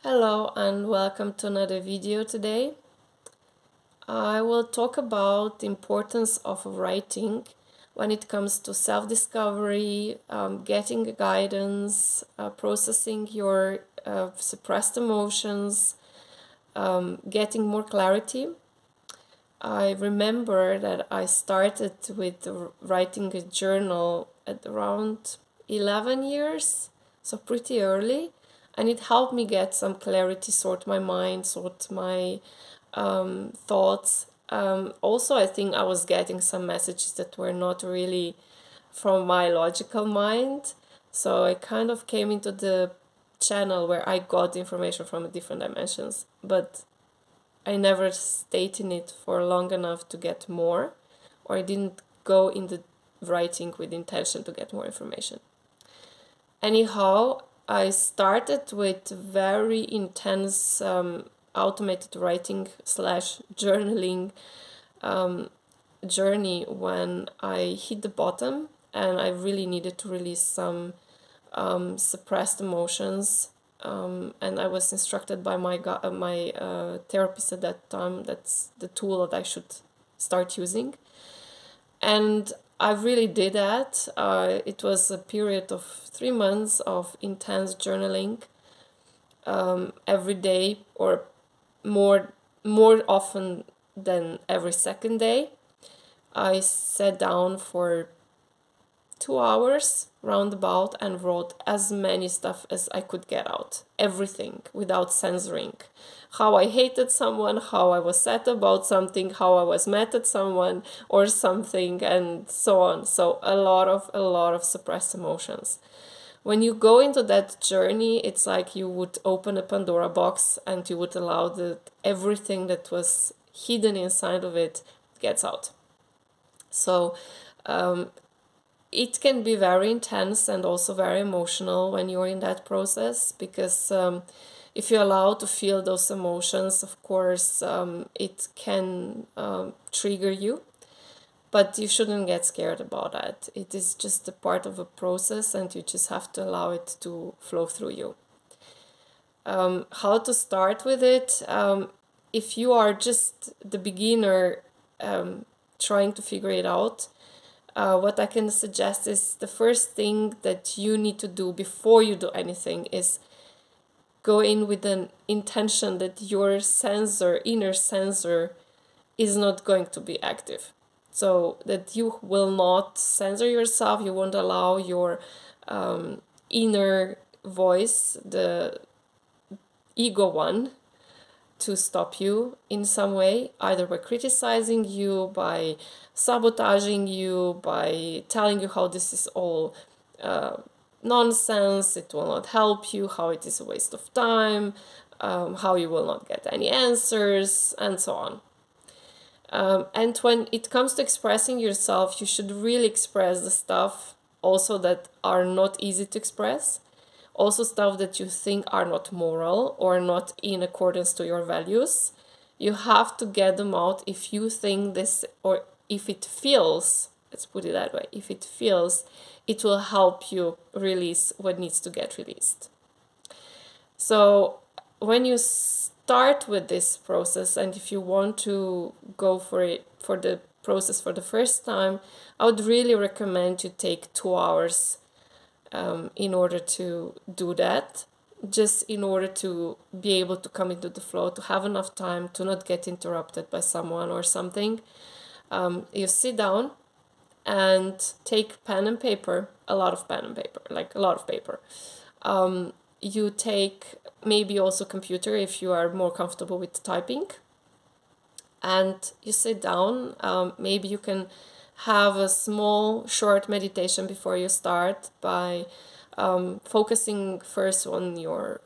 Hello and welcome to another video today. I will talk about the importance of writing when it comes to self-discovery, getting guidance, processing your suppressed emotions, getting more clarity. I remember that I started with writing a journal at around 11 years, so pretty early, and it helped me get some clarity, sort my mind, sort my thoughts. Also, I think I was getting some messages that were not really from my logical mind, so I kind of came into the channel where I got information from different dimensions, but I never stayed in it for long enough to get more, or I didn't go in the writing with intention to get more information. Anyhow, I started with very intense automated writing slash journaling journey when I hit the bottom and I really needed to release some suppressed emotions. And I was instructed by my therapist at that time that's the tool that I should start using. And I really did that. It was a period of 3 months of intense journaling every day, or more often than every second day. I sat down for 2 hours roundabout and wrote as many stuff as I could get out. Everything without censoring. How I hated someone, how I was sad about something, how I was mad at someone or something, and so on. So a lot of suppressed emotions. When you go into that journey, it's like you would open a Pandora box and you would allow that everything that was hidden inside of it gets out. So it can be very intense and also very emotional when you're in that process, because if you allow to feel those emotions, of course, it can trigger you, but you shouldn't get scared about that. It is just a part of a process and you just have to allow it to flow through you. How to start with it? If you are just the beginner trying to figure it out, what I can suggest is the first thing that you need to do before you do anything is go in with an intention that your inner sensor, is not going to be active. So that you will not censor yourself, you won't allow your inner voice, the ego one, to stop you in some way, either by criticizing you, by sabotaging you, by telling you how this is all nonsense, it will not help you, how it is a waste of time, how you will not get any answers, and so on. And when it comes to expressing yourself, you should really express the stuff also that are not easy to express, also stuff that you think are not moral or not in accordance to your values. You have to get them out if you think this, or if it feels, let's put it that way, if it feels, it will help you release what needs to get released. So when you start with this process, and if you want to go for it, for the process for the first time, I would really recommend you take 2 hours in order to do that, just in order to be able to come into the flow, to have enough time to not get interrupted by someone or something. You sit down and take pen and paper, a lot of pen and paper, like a lot of paper. You take maybe also computer if you are more comfortable with typing, and you sit down. Maybe you can have a small short meditation before you start by focusing first on your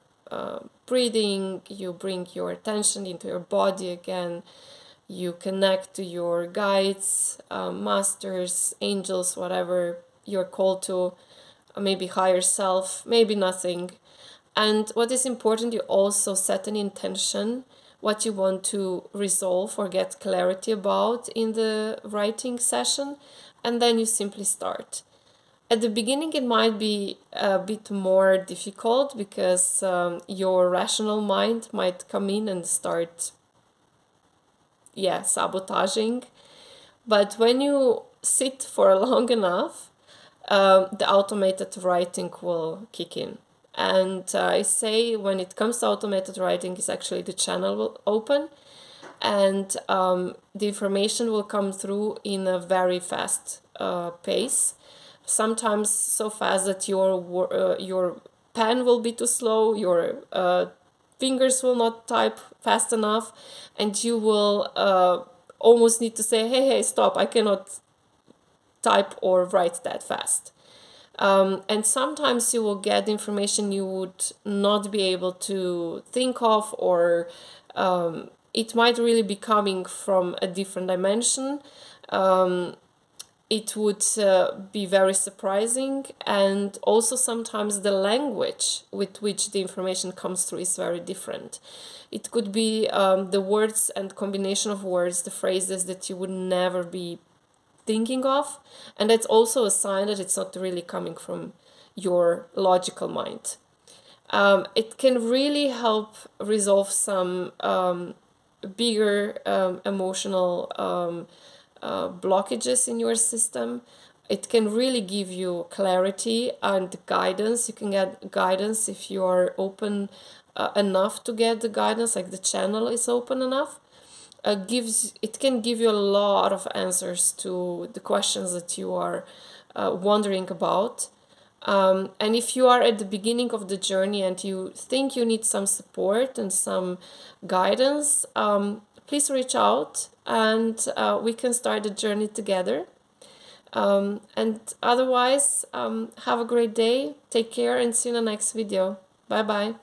breathing. You bring your attention into your body again. You connect to your guides, masters, angels, whatever you're called to, maybe higher self, maybe nothing. And what is important, you also set an intention, what you want to resolve or get clarity about in the writing session, and then you simply start. At the beginning, it might be a bit more difficult because your rational mind might come in and start, yeah, sabotaging. But when you sit for long enough, the automated writing will kick in. And I say when it comes to automated writing, is actually the channel will open, and the information will come through in a very fast pace. Sometimes so fast that your pen will be too slow, your fingers will not type fast enough, and you will almost need to say, hey, stop, I cannot type or write that fast. And sometimes you will get information you would not be able to think of, or it might really be coming from a different dimension. It would be very surprising, and also sometimes the language with which the information comes through is very different. It could be the words and combination of words, the phrases that you would never be thinking of, and that's also a sign that it's not really coming from your logical mind. It can really help resolve some bigger emotional blockages in your system. It can really give you clarity and guidance. You can get guidance if you are open enough to get the guidance, like the channel is open enough. It can give you a lot of answers to the questions that you are wondering about. And if you are at the beginning of the journey and you think you need some support and some guidance, please reach out, and we can start the journey together. And otherwise, have a great day, take care, and see you in the next video. Bye bye.